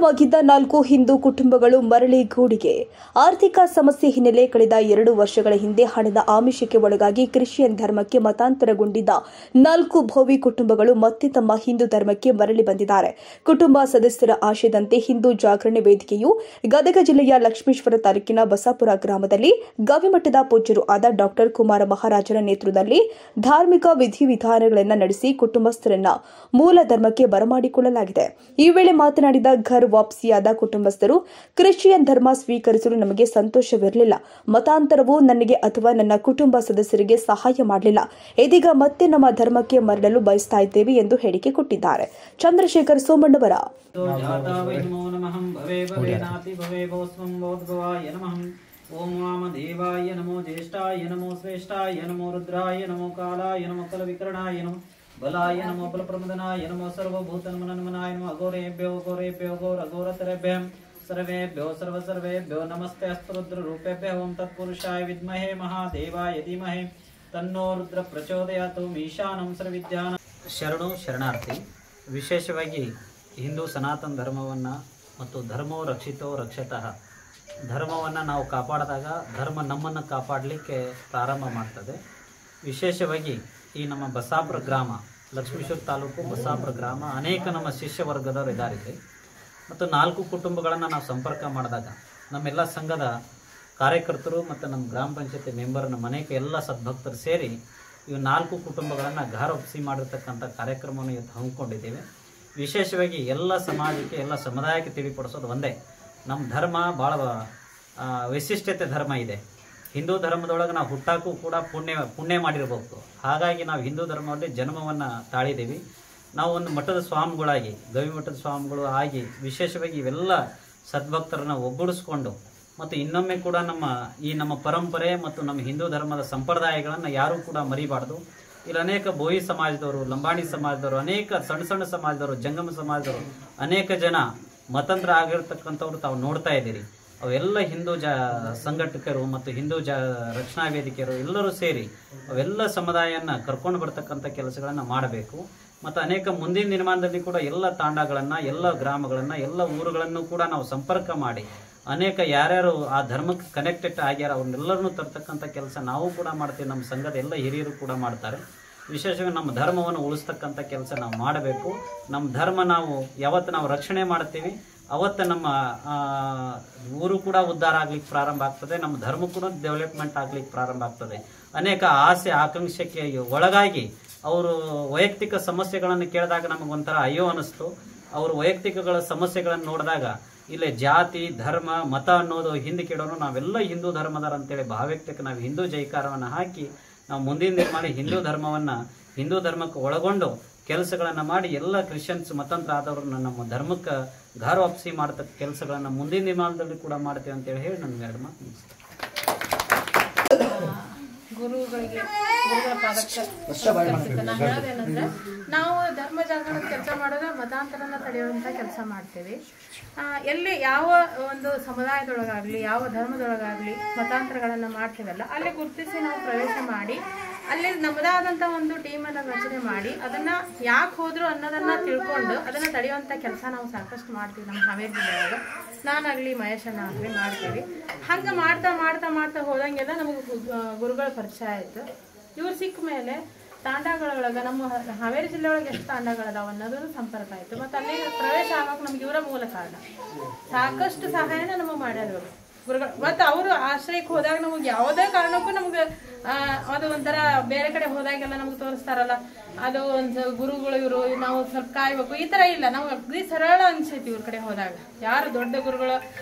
ವಿಲೀನವಾಗಿದ್ದ 4 ಹಿಂದೂ ಕುಟುಂಬಗಳು ಮರಳಿ ಗೂಡಿಗೆ. ಆರ್ಥಿಕ ಸಮಸ್ಯೆ ಹಿನ್ನೆಲೆ ಕಳೆದ 2 ವರ್ಷಗಳ ಹಿಂದೆ ಹಣದ ಆಮಿಷಕ್ಕೆ ಒಳಗಾಗಿ ಕ್ರಿಶ್ಚಿಯನ್ ಧರ್ಮಕ್ಕೆ ಮತಾಂತರಗೊಂಡಿದ್ದ 4 ಭೋವಿ ಕುಟುಂಬಗಳು ಮತ್ತೆ ತಮ್ಮ ಹಿಂದೂ ಧರ್ಮಕ್ಕೆ ಮರಳಿ ಬಂದಿದ್ದಾರೆ. ಕುಟುಂಬ ಸದಸ್ಯರ ಆಶಯದಂತೆ ಹಿಂದೂ ಜಾಗರಣೆ ವೇದಿಕೆಯು ಗದಗ ಜಿಲ್ಲೆಯ ಲಕ್ಷ್ಮೇಶ್ವರ ತಾಲೂಕಿನ ಬಸಾಪುರ ಗ್ರಾಮದಲ್ಲಿ ಗವಿಮಠದ ಪೂಜ್ಯರು ಆದ ಡಾ ಕುಮಾರ ಮಹಾರಾಜರ ನೇತೃತ್ವದಲ್ಲಿ ಧಾರ್ಮಿಕ ವಿಧಿವಿಧಾನಗಳನ್ನು ನಡೆಸಿ ಕುಟುಂಬಸ್ಥರನ್ನ ಮೂಲ ಧರ್ಮಕ್ಕೆ ಬರಮಾಡಿಕೊಳ್ಳಲಾಗಿದೆ. ಈ ವೇಳೆ ಮಾತನಾಡಿದ ಘರ್ ವಾಪಸಿಯಾದ ಕುಟುಂಬಸ್ಥರು, ಕ್ರಿಶ್ಚಿಯನ್ ಧರ್ಮ ಸ್ವೀಕರಿಸಲು ನಮಗೆ ಸಂತೋಷವಿರಲಿಲ್ಲ. ಮತಾಂತರವು ನನಗೆ ಅಥವಾ ನನ್ನ ಕುಟುಂಬ ಸದಸ್ಯರಿಗೆ ಸಹಾಯ ಮಾಡಲಿಲ್ಲ. ಇದೀಗ ಮತ್ತೆ ನಮ್ಮ ಧರ್ಮಕ್ಕೆ ಮರಳಲು ಬಯಸ್ತಾ ಇದ್ದೇವೆ ಎಂದು ಹೇಳಿಕೆ ಕೊಟ್ಟಿದ್ದಾರೆ. ಚಂದ್ರಶೇಖರ್ ಸೋಮಣ್ಣವರ ಓಂ ವಾಮದೇವಾಯ ನಮೋ ಜ್ಯೇಷ್ಠಾಯ ನಮೋ ಶ್ರೇಷ್ಠಾಯ ನಮೋ ರುದ್ರಾಯ ನಮೋ ಕಾಲಾಯ ನಮೋ ಕಲವಿಕರಣಾಯ ನಮೋ ಬಲಾಯ ನಮೋ ಬಲಪ್ರಮದನಾಯ ನಮೋ ಸರ್ವಭೂತ ನಮನಾಯ ನಮೋ ಅಘೋರೇಭ್ಯೋ ಘೋರೇಭ್ಯೋ ಘೋರಘೋರತರೇಭ್ಯಂ ಸರ್ವೇಭ್ಯೋ ಸರ್ವೇಭ್ಯೋ ನಮಸ್ತೆ ಅಸ್ತು ರುದ್ರ ರೂಪೇಭ್ಯೋ ಓಂ ತತ್ಪುರುಷಾಯ ವಿದ್ಮಹೇ ಮಹಾದೇವಾಯ ಧೀಮಹಿ ತನ್ನೋ ರುದ್ರ ಪ್ರಚೋದಯಾತ್. ಈಶಾನಂ ಸರ್ವವಿದ್ಯಾನ ಶರಣು ಶರಣಾರ್ಥಿ. ವಿಶೇಷವಾಗಿ ಹಿಂದೂ ಸನಾತನ ಧರ್ಮವನ್ನು ಮತ್ತು ಧರ್ಮೋ ರಕ್ಷಿತೋ ರಕ್ಷತಃ, ಧರ್ಮವನ್ನು ನಾವು ಕಾಪಾಡಿದಾಗ ಧರ್ಮ ನಮ್ಮನ್ನು ಕಾಪಾಡಲಿಕ್ಕೆ ಪ್ರಾರಂಭ ಮಾಡ್ತದೆ. ವಿಶೇಷವಾಗಿ ಈ ನಮ್ಮ ಬಸಾಪುರ ಗ್ರಾಮ, ಲಕ್ಷ್ಮೇಶ್ವರ ತಾಲೂಕು ಬಸಾಪುರ ಗ್ರಾಮ, ಅನೇಕ ನಮ್ಮ ಶಿಷ್ಯ ವರ್ಗದವರು ಇದ್ದಾರೆ ಮತ್ತು 4 ಕುಟುಂಬಗಳನ್ನು ನಾವು ಸಂಪರ್ಕ ಮಾಡಿದಾಗ ನಮ್ಮೆಲ್ಲ ಸಂಘದ ಕಾರ್ಯಕರ್ತರು ಮತ್ತು ನಮ್ಮ ಗ್ರಾಮ ಪಂಚಾಯತಿ ಮೆಂಬರ್, ನಮ್ಮ ಅನೇಕ ಎಲ್ಲ ಸದ್ಭಕ್ತರು ಸೇರಿ ಇವು 4 ಕುಟುಂಬಗಳನ್ನು ಘಾರೊಪ್ಸಿ ಮಾಡಿರ್ತಕ್ಕಂಥ ಕಾರ್ಯಕ್ರಮವನ್ನು ಇವತ್ತು ಹಮ್ಮಿಕೊಂಡಿದ್ದೇವೆ. ವಿಶೇಷವಾಗಿ ಎಲ್ಲ ಸಮಾಜಕ್ಕೆ, ಎಲ್ಲ ಸಮುದಾಯಕ್ಕೆ ತಿಳಿಪಡಿಸೋದು ಒಂದೇ, ನಮ್ಮ ಧರ್ಮ ಭಾಳ ವೈಶಿಷ್ಟ್ಯತೆ ಧರ್ಮ ಇದೆ. ಹಿಂದೂ ಧರ್ಮದೊಳಗೆ ನಾವು ಹುಟ್ಟಾಕು ಕೂಡ ಪುಣ್ಯ ಮಾಡಿರಬೇಕು. ಹಾಗಾಗಿ ನಾವು ಹಿಂದೂ ಧರ್ಮದಲ್ಲಿ ಜನ್ಮವನ್ನು ತಾಳಿದ್ದೀವಿ. ನಾವು ಒಂದು ಮಠದ ಸ್ವಾಮಿಗಳಾಗಿ, ಗವಿಮಠದ ಸ್ವಾಮಿಗಳು ಆಗಿ, ವಿಶೇಷವಾಗಿ ಇವೆಲ್ಲ ಸದ್ಭಕ್ತರನ್ನು ಒಗ್ಗೂಡಿಸ್ಕೊಂಡು ಮತ್ತು ಇನ್ನೊಮ್ಮೆ ಕೂಡ ನಮ್ಮ ಪರಂಪರೆ ಮತ್ತು ನಮ್ಮ ಹಿಂದೂ ಧರ್ಮದ ಸಂಪ್ರದಾಯಗಳನ್ನು ಯಾರೂ ಕೂಡ ಮರಿಬಾರ್ದು. ಇಲ್ಲಿ ಅನೇಕ ಬೋಯಿ ಸಮಾಜದವರು, ಲಂಬಾಣಿ ಸಮಾಜದವರು, ಅನೇಕ ಸಣ್ಣ ಸಣ್ಣ ಸಮಾಜದವರು, ಜಂಗಮ ಸಮಾಜದವರು, ಅನೇಕ ಜನ ಮತಾಂತರ ಆಗಿರ್ತಕ್ಕಂಥವ್ರು ತಾವು ನೋಡ್ತಾ ಇದ್ದೀರಿ. ಅವೆಲ್ಲ ಹಿಂದೂ ಸಂಘಟಕರು ಮತ್ತು ಹಿಂದೂ ರಕ್ಷಣಾ ವೇದಿಕೆಯರು ಎಲ್ಲರೂ ಸೇರಿ ಅವೆಲ್ಲ ಸಮುದಾಯನ ಕರ್ಕೊಂಡು ಬರ್ತಕ್ಕಂಥ ಕೆಲಸಗಳನ್ನು ಮಾಡಬೇಕು. ಮತ್ತು ಅನೇಕ ಮುಂದಿನ ದಿನಮಾನದಲ್ಲಿ ಕೂಡ ಎಲ್ಲ ತಾಂಡಗಳನ್ನು, ಎಲ್ಲ ಗ್ರಾಮಗಳನ್ನು, ಎಲ್ಲ ಊರುಗಳನ್ನು ಕೂಡ ನಾವು ಸಂಪರ್ಕ ಮಾಡಿ ಅನೇಕ ಯಾರ್ಯಾರು ಆ ಧರ್ಮಕ್ಕೆ ಕನೆಕ್ಟೆಡ್ ಆಗ್ಯಾರ ಅವ್ರನ್ನೆಲ್ಲರನ್ನೂ ತರ್ತಕ್ಕಂಥ ಕೆಲಸ ನಾವು ಕೂಡ ಮಾಡ್ತೀವಿ. ನಮ್ಮ ಸಂಘದ ಎಲ್ಲ ಹಿರಿಯರು ಕೂಡ ಮಾಡ್ತಾರೆ. ವಿಶೇಷವಾಗಿ ನಮ್ಮ ಧರ್ಮವನ್ನು ಉಳಿಸ್ತಕ್ಕಂಥ ಕೆಲಸ ನಾವು ಮಾಡಬೇಕು. ನಮ್ಮ ಧರ್ಮ ಯಾವತ್ತು ನಾವು ರಕ್ಷಣೆ ಮಾಡ್ತೀವಿ ಅವತ್ತು ನಮ್ಮ ಊರು ಕೂಡ ಉದ್ಧಾರ ಆಗ್ಲಿಕ್ಕೆ ಪ್ರಾರಂಭ ಆಗ್ತದೆ, ನಮ್ಮ ಧರ್ಮ ಕೂಡ ಡೆವಲಪ್ಮೆಂಟ್ ಆಗ್ಲಿಕ್ಕೆ ಪ್ರಾರಂಭ ಆಗ್ತದೆ. ಅನೇಕ ಆಸೆ ಆಕಾಂಕ್ಷೆಗೆ ಒಳಗಾಗಿ ಅವರು ವೈಯಕ್ತಿಕ ಸಮಸ್ಯೆಗಳನ್ನು ಕೇಳಿದಾಗ ನಮಗೊಂಥರ ಅಯ್ಯೋ ಅನ್ನಿಸ್ತು. ಅವರು ವೈಯಕ್ತಿಕಗಳ ಸಮಸ್ಯೆಗಳನ್ನು ನೋಡಿದಾಗ ಇಲ್ಲೇ ಜಾತಿ, ಧರ್ಮ, ಮತ ಅನ್ನೋದು ಹಿಂದೆ ಕೆಡೋನು ನಾವೆಲ್ಲ ಹಿಂದೂ ಧರ್ಮದರ ಅಂತೇಳಿ ಭಾವ್ಯಕ್ತಕ್ಕೆ ನಾವು ಹಿಂದೂ ಜೈಕಾರವನ್ನು ಹಾಕಿ ನಾವು ಮುಂದಿನ ನಿರ್ಮಾಣ ಹಿಂದೂ ಧರ್ಮಕ್ಕೆ ಒಳಗೊಂಡು ಕೆಲಸಗಳನ್ನು ಮಾಡಿ ಎಲ್ಲ ಕ್ರಿಶ್ಚಿಯನ್ಸ್ ಮತಾಂತರ ಆದವ್ರನ್ನ ನಮ್ಮ ಧರ್ಮಕ್ಕೆ ಘಾರ ವಾಪಸಿ ಮಾಡತಕ್ಕ ಕೆಲಸಗಳನ್ನು ಮುಂದಿನ ನಿರ್ಮಾಣದಲ್ಲಿ ಕೂಡ ಮಾಡ್ತೇವೆ ಅಂತೇಳಿ ಹೇಳಿ ನನ್ನ 2 ಮಾತು ಮುಗಿಸ್ತೇನೆ. ಗುರುಗಳ ಪಾದಕ್ಕೆ ನಾನು ಹೇಳೋದೇನಂದ್ರೆ, ನಾವು ಧರ್ಮ ಜಾಗರಣದ ಕೆಲಸ ಮಾಡೋದು ಮತಾಂತರನ ತಡೆಯುವಂಥ ಕೆಲಸ ಮಾಡ್ತೀವಿ. ಎಲ್ಲಿ ಯಾವ ಒಂದು ಸಮುದಾಯದೊಳಗಾಗಲಿ, ಯಾವ ಧರ್ಮದೊಳಗಾಗಲಿ ಮತಾಂತರಗಳನ್ನು ಮಾಡ್ತೀವಲ್ಲ, ಅಲ್ಲಿ ಗುರುತಿಸಿ ನಾವು ಪ್ರವೇಶ ಮಾಡಿ ಅಲ್ಲಿ ನಮ್ಮದಾದಂಥ ಒಂದು ಟೀಮನ್ನು ರಚನೆ ಮಾಡಿ ಅದನ್ನು ಯಾಕೆ ಹೋದ್ರು ಅನ್ನೋದನ್ನು ತಿಳ್ಕೊಂಡು ಅದನ್ನು ತಡೆಯುವಂಥ ಕೆಲಸ ನಾವು ಸಾಕಷ್ಟು ಮಾಡ್ತೀವಿ. ನಮ್ಮ ಹಾವೇರಿ ಜಿಲ್ಲೆಯೊಳಗೆ ನಾನಾಗಲಿ ಮಹೇಶಣ್ಣ ಆಗಲಿ ಮಾಡ್ತೀವಿ. ಹಂಗೆ ಮಾಡ್ತಾ ಮಾಡ್ತಾ ಮಾಡ್ತಾ ಹೋದಂಗೆಲ್ಲ ನಮಗೆ ಗುರುಗಳ ಪರಿಚಯ ಆಯಿತು. ಇವ್ರು ಸಿಕ್ಕ ಮೇಲೆ ತಾಂಡಗಳೊಳಗೆ ನಮ್ಮ ಹಾವೇರಿ ಜಿಲ್ಲೆ ಒಳಗೆ ಎಷ್ಟು ತಾಂಡಗಳದಾವ ಅನ್ನೋದು ಸಂಪರ್ಕ ಆಯಿತು. ಮತ್ತು ಅಲ್ಲಿ ಪ್ರವೇಶ ಆಗೋಕೆ ನಮ್ಗೆ ಇವರ ಮೂಲ ಕಾರಣ. ಸಾಕಷ್ಟು ಸಹಾಯನ ನಮಗೆ ಮಾಡ್ಯಾರ ಗುರುಗಳು. ಮತ್ತು ಅವರು ಆಶ್ರಯಕ್ಕೆ ಹೋದಾಗ ನಮಗೆ ಯಾವುದೇ ಕಾರಣಕ್ಕೂ ನಮ್ಗೆ ಅದು ಒಂಥರ ಬೇರೆ ಕಡೆ ಹೋದಾಗೆಲ್ಲ ನಮ್ಗೆ ತೋರಿಸ್ತಾರಲ್ಲ, ಅದು ಒಂದು ಗುರುಗಳು ಇವರು, ನಾವು ಸ್ವಲ್ಪ ಕಾಯ್ಬೇಕು, ಈ ಥರ ಇಲ್ಲ. ನಾವು ಅಗ್ದಿ ಸರಳ ಅನ್ಸೈತಿ ಇವ್ರ ಕಡೆ ಹೋದಾಗ. ಯಾರು ದೊಡ್ಡ ಗುರುಗಳು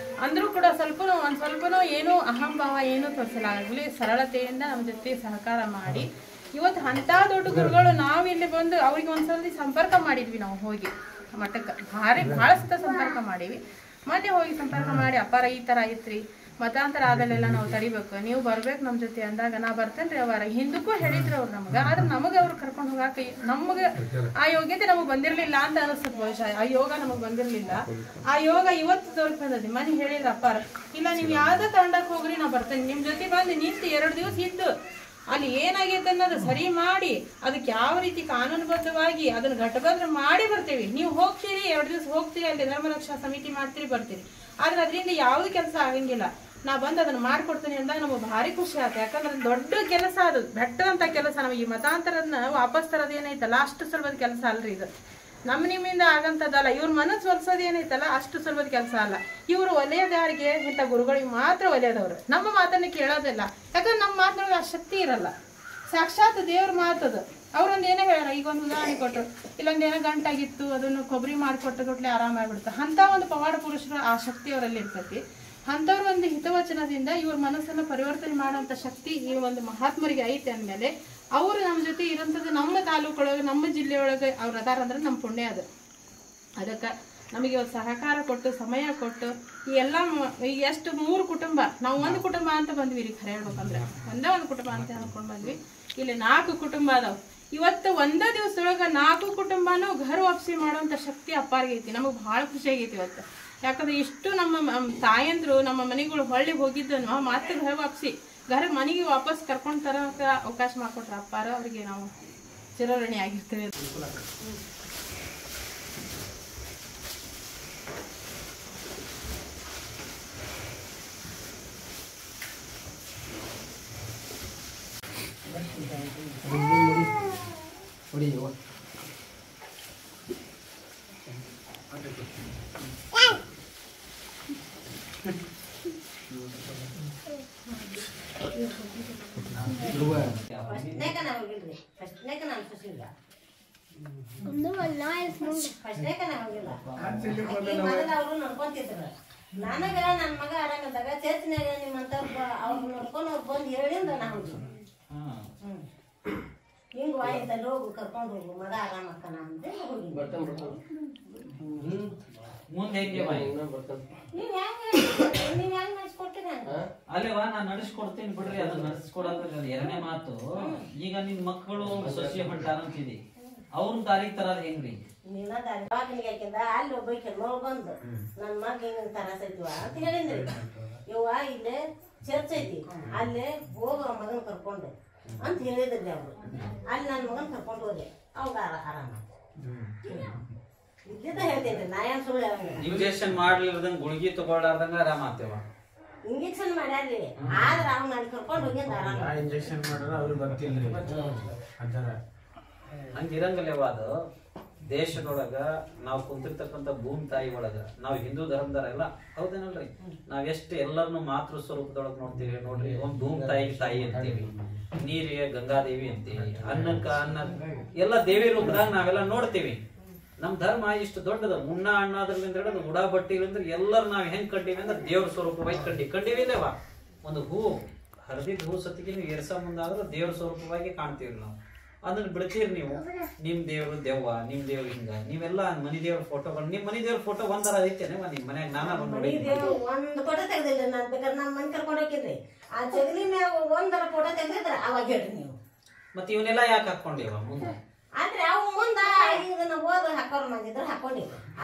ಅಂದ್ರೂ ಕೂಡ ಒಂದು ಸ್ವಲ್ಪನೂ ಏನೂ ಅಹಂಭಾವ ಏನೂ ತೋರಿಸಲ್ಲ. ಆಗಲಿ ಸರಳತೆಯಿಂದ ನಮ್ಮ ಜೊತೆ ಸಹಕಾರ ಮಾಡಿ ಇವತ್ತು ಅಂಥ ದೊಡ್ಡ ಗುರುಗಳು ನಾವಿಲ್ಲಿ ಬಂದು ಅವ್ರಿಗೆ ಒಂದ್ಸಲ ಸಂಪರ್ಕ ಮಾಡಿದ್ವಿ. ನಾವು ಹೋಗಿ ಮಠಕ್ಕೆ ಭಾಳ ಸಂಪರ್ಕ ಮಾಡೀವಿ. ಮೊನ್ನೆ ಹೋಗಿ ಸಂಪರ್ಕ ಮಾಡಿ, ಅಪ್ಪಾರ ಈ ಥರ ಐತ್ರಿ, ಮತಾಂತರ ಆಗಲೆಲ್ಲ ನಾವು ತಡಿಬೇಕು, ನೀವು ಬರ್ಬೇಕು ನಮ್ಮ ಜೊತೆ ಅಂದಾಗ ನಾ ಬರ್ತೇನೆ ರೀ. ಅವರ ಹಿಂದಕ್ಕೂ ಹೇಳಿದ್ರು ಅವ್ರು ನಮ್ಗೆ. ಆದ್ರೆ ನಮಗೆ ಅವ್ರು ಕರ್ಕೊಂಡು ಹೋಗಾಕ ನಮಗೆ ಆ ಯೋಗ್ಯತೆ ನಮಗೆ ಬಂದಿರಲಿಲ್ಲ ಅಂತ ಅನಿಸ್ತದೆ. ಬಹುಶಃ ಆ ಯೋಗ ನಮಗೆ ಬಂದಿರಲಿಲ್ಲ. ಆ ಯೋಗ ಇವತ್ತು ತೋರ್ಕ್ ಬಂದದಿ. ಮನೆ ಹೇಳಿದ್ರು ಅಪ್ಪಾರ, ಇಲ್ಲ ನೀವು ಯಾವುದೇ ತಂಡಕ್ಕೆ ಹೋಗ್ರಿ ನಾ ಬರ್ತೇನೆ, ನಿಮ್ಮ ಜೊತೆ ಬಂದು ನಿಂತು 2 ದಿವಸ ಇದ್ದು ಅಲ್ಲಿ ಏನಾಗೈತೆ ಅನ್ನೋದು ಸರಿ ಮಾಡಿ ಅದಕ್ಕೆ ಯಾವ ರೀತಿ ಕಾನೂನುಬದ್ಧವಾಗಿ ಅದನ್ನ ಘಟಬಂಧ ಮಾಡಿ ಬರ್ತೀವಿ. ನೀವು ಹೋಗ್ತೀರಿ 2 ದಿವಸ ಹೋಗ್ತೀರಿ, ಅಲ್ಲಿ ಧರ್ಮರಕ್ಷಾ ಸಮಿತಿ ಮಾಡ್ತೀರಿ ಬರ್ತೀರಿ, ಆದ್ರೆ ಅದರಿಂದ ಯಾವ್ದು ಕೆಲಸ ಆಗಂಗಿಲ್ಲ. ನಾ ಬಂದು ಅದನ್ನ ಮಾಡ್ಕೊಡ್ತೀನಿ ಅಂದಾಗ ನಮಗೆ ಭಾರಿ ಖುಷಿ ಆಯ್ತು. ಯಾಕಂದ್ರೆ ದೊಡ್ಡ ಕೆಲಸ ಅದು, ಬೆಟ್ಟದಂತ ಕೆಲಸ. ನಮಗೆ ಈ ಮತಾಂತರನ್ನ ವಾಪಸ್ ತರೋದು ಏನೈತಲ್ಲ ಅಷ್ಟು ಸುಲಭದ ಕೆಲಸ ಅಲ್ರಿ ಇದು. ನಿಮ್ಮಿಂದ ಆಗಂತದಲ್ಲ. ಇವ್ರ ಮನಸ್ಸು ಒಲ್ಸೋದು ಏನೈತಲ್ಲ ಅಷ್ಟು ಸುಲಭದ ಕೆಲಸ ಅಲ್ಲ. ಇವ್ರು ಒಲೆಯದಾರಿಗೆ ಇಂಥ ಗುರುಗಳಿಗೆ ಮಾತ್ರ ಒಲೆಯದವ್ರು. ನಮ್ಮ ಮಾತನ್ನ ಕೇಳೋದಿಲ್ಲ, ಯಾಕಂದ್ರೆ ನಮ್ಮ ಮಾತನಾಗ ಆ ಶಕ್ತಿ ಇರಲ್ಲ. ಸಾಕ್ಷಾತ್ ದೇವ್ರ ಮಾತದು. ಅವ್ರೊಂದು ಏನೋ ಹೇಳ, ಈಗ ಒಂದು ಉದಾಹರಣೆ ಕೊಟ್ಟರು, ಇಲ್ಲೊಂದೇನೋ ಗಂಟಾಗಿತ್ತು ಅದನ್ನು ಕೊಬ್ಬರಿ ಮಾಡಿಕೊಟ್ಟು ಕೊಟ್ಲೆ ಆರಾಮಾಗ್ಬಿಡುತ್ತೆ. ಅಂತ ಒಂದು ಪವಾಡ ಪುರುಷರು ಆ ಶಕ್ತಿ ಅವರಲ್ಲಿ ಇರ್ತೈತಿ. ಅಂಥವ್ರ ಒಂದು ಹಿತವಚನದಿಂದ ಇವ್ರ ಮನಸ್ಸನ್ನು ಪರಿವರ್ತನೆ ಮಾಡೋಂಥ ಶಕ್ತಿ ಈ ಒಂದು ಮಹಾತ್ಮರಿಗೆ ಐತೆ ಅಂದಮೇಲೆ ಅವರು ನಮ್ಮ ಜೊತೆ ಇರೋಂಥದ್ದು ನಮ್ಮ ತಾಲೂಕೊಳಗೆ ನಮ್ಮ ಜಿಲ್ಲೆಯೊಳಗೆ ಅವ್ರು ಅದಾರ ಅಂದ್ರೆ ನಮ್ಮ ಪುಣ್ಯ ಅದು. ಅದಕ್ಕೆ ನಮಗೆ ಒಂದು ಸಹಕಾರ ಕೊಟ್ಟು ಸಮಯ ಕೊಟ್ಟು ಈ ಎಲ್ಲ ಈಗ ಎಷ್ಟು 3 ಕುಟುಂಬ, ನಾವು ಒಂದು ಕುಟುಂಬ ಅಂತ ಬಂದ್ವಿ ರೀ. ಖರೆ ಹೇಳ್ಬೇಕಂದ್ರೆ ಒಂದೇ ಒಂದು ಕುಟುಂಬ ಅಂತ ಅನ್ಕೊಂಡು ಬಂದ್ವಿ. ಇಲ್ಲಿ 4 ಕುಟುಂಬ ಅದಾವ. ಇವತ್ತು ಒಂದೇ ದಿವಸದೊಳಗೆ 4 ಕುಟುಂಬನೂ ಘರ ವಾಪಸಿ ಮಾಡುವಂಥ ಶಕ್ತಿ ಅಪ್ಪಾರಿಗೈತಿ. ನಮಗೆ ಭಾಳ ಖುಷಿ ಆಗೈತಿ ಇವತ್ತು. ಯಾಕಂದ್ರೆ ಇಷ್ಟು ನಮ್ಮ ತಾಯಂದ್ರು ನಮ್ಮ ಮನೆಗಳು ಹೊಳ್ಳಿ ಹೋಗಿದ್ದನ್ನು ಮತ್ತೆ ಘರ ವಾಪಸಿ ಮನೆಗೆ ವಾಪಸ್ ಕರ್ಕೊಂಡು ತರೋಕೆ ಅವಕಾಶ ಮಾಡಿಕೊಟ್ರ ಅಪ್ಪಾರ. ಅವ್ರಿಗೆ ನಾವು ಚಿರಋಣಿ ಆಗಿರ್ತೇವೆ. ನನಗ ನನ್ನ ಮಗ ಆರಾಮದಾಗ ಚೇತನಾಗ ನಿಮ್ಮಂತ ಅವ್ರು ನೋಡ್ಕೊಂಡು ಅವ್ರು ಬಂದು ಹೇಳಿಂದ ನಾವು ಹಿಂಗ ಆಯ್ತಲ್ಲ ಹೋಗು ಕರ್ಕೊಂಡು ಹೋಗು ಮಗ ಆರಾಮಕ್ಕನ ಅಂತ ಹೋಗಿ ನೀವ್ ಹೆಂಗ್ ನಡೆಸ್ಕೊಡ್ತೀರ ಅಲ್ಲೇವಾ ನಾನ್ ನಡೆಸ್ಕೊಡ್ತೀನಿ ಬಿಡ್ರಿ. ಅದನ್ನ ನಡೆಸ್ಕೊಡೋದ್ರ 2ನೇ ಮಾತು. ಈಗ ನಿನ್ ಮಕ್ಕಳು ಸೊಸೆ ಹೊಂಟಾರಂತಿದೆ, ಅವ್ರನ್ನ ದಾರಿ ತರದ್ ಹೆಂಗ್ರಿ? ನೀನ ಬಾಗಿಲಿಗೆ ಹಾಕಿಂದ ಅಲ್ಲಿ ಒಬ್ಬ ನೋವು ಬಂದು ನನ್ ಮಗ ಹಿಂಗ ತರಾಸೈತಿವ ಅಂತ ಹೇಳಿದ್ರಿ. ಇವ್ವ ಇಲ್ಲೇ ಚರ್ಚ್ ಐತಿ, ಅಲ್ಲೇ ಹೋಗ ಮಗನ್ ಕರ್ಕೊಂಡು ಅಂತ ಹೇಳಿದ್ರಿ ಅವ್ರು. ಅಲ್ಲಿ ನನ್ ಮಗನ್ ಕರ್ಕೊಂಡು ಹೋದೆ, ಅವಾಗ ಆರಾಮ ಇದ್ದ ಹೇಳ್ತೇನ್ರಿ. ನಾ ಏನ್ ಸುಳ್ಳು ಇಂಜೆಕ್ಷನ್ ಮಾಡ್ಲಿರ್ದಂಗ ಗುಳಿಗೆ ತಗೊಳ್ಳಾರ್ದಂಗ ಆರಾಮ ಆಗ್ತೇವ. ಇಂಜೆಕ್ಷನ್ ಮಾಡ್ಯಾರ್ರಿ, ಆದ್ರ ಅವ್ನ ಅಲ್ಲಿ ಕರ್ಕೊಂಡು ಹೋಗಿಂದ ಆರಾಮ. ಇಂಜೆಕ್ಷನ್ ಮಾಡಿದ್ರೆ ಅವ್ರಿಗೆ ಬರ್ತಿಲ್ರಿ ಹಂಗಿರಂಗಲ್ಲೇವ. ಅದು ದೇಶದೊಳಗ ನಾವು ಕುಂತಿರ್ತಕ್ಕಂಥ ಭೂಮಿ ತಾಯಿ ಒಳಗ ನಾವು ಹಿಂದೂ ಧರ್ಮದಾರೆಲ್ಲ ಹೌದೇನಲ್ರಿ, ನಾವ್ ಎಷ್ಟು ಎಲ್ಲರನ್ನು ಮಾತೃ ಸ್ವರೂಪದೊಳಗ್ ನೋಡ್ತೀವಿ ನೋಡ್ರಿ. ಒಂದ್ ಭೂಮಿ ತಾಯಿ ಅಂತೀವಿ, ನೀರಿಗೆ ಗಂಗಾದೇವಿ ಅಂತೀವಿ, ಅನ್ನಕ್ಕ ಅನ್ನ ಎಲ್ಲ ದೇವಿ ರೂಪದಾಗ ನಾವೆಲ್ಲ ನೋಡ್ತೀವಿ. ನಮ್ ಧರ್ಮ ಇಷ್ಟು ದೊಡ್ಡದ. ಮುನ್ನ ಅಣ್ಣಾದ್ರಿಂದ ಹಿಡಿದು ಮುಡಾ ಬಟ್ಟಿಲಿಂದ ಎಲ್ಲರೂ ನಾವ್ ಹೆಂಗ್ ಕಂಡೀವಿ ಅಂದ್ರೆ ದೇವ್ರ ಸ್ವರೂಪವಾಗಿ ಕಂಡೀವಿದೇವ. ಒಂದು ಹೂ ಹರಿದಿದ್ದ ಹೂ ಸತ್ತಿಗೆ ನೀವು ಏರ್ಸ ಮುಂದಾದ್ರೆ ದೇವ್ರ ಸ್ವರೂಪವಾಗಿ ಕಾಣ್ತೀವಿ ನಾವು. ಅದನ್ನ ಬಿಡ್ತೀರಿ ನೀವು. ನಿಮ್ ದೇವ್ರು ದೆವ್ವ, ನಿಮ್ ದೇವ್ರು ಹಿಂಗ. ನೀವೆಲ್ಲ ಮನಿ ದೇವ್ರ ಫೋಟೋಗಳು, ನಿಮ್ ಮನಿ ದೇವ್ರ ಫೋಟೋ ಒಂದರ ಐತೇನೆ ನಿಮ್ ಮನ್ಯಾಗ? ನಾನಾ ಒಂದು ಫೋಟೋ ತೆಗ್ದಿಲ್ಲ ನಾನ್. ಬೇಕಾದ್ರೆ ನಮ್ ಮನೆ ಕರ್ಕೊಂಡು ಹೋಗಿದ್ರಿ, ಆ ಜಗಲಿ ಮ್ಯಾಗ ಒಂದರ ಫೋಟೋ ತೆಗ್ದಿದ್ರ ಅವಾಗ ಹೇಳ್ರಿ ನೀವು. ಮತ್ತೆ ಇವನ್ನೆಲ್ಲ ಯಾಕೆ ಹಾಕೊಂಡಿವ ಮುಂದೆ? ಆದ್ರೆ ಅವು ಮುಂದ ಇದನ್ನ ಓದ್ ಹಾಕೋರ್ ಮಂದಿದ್ರು ಹಾಕೊಂಡಿದ್ರು.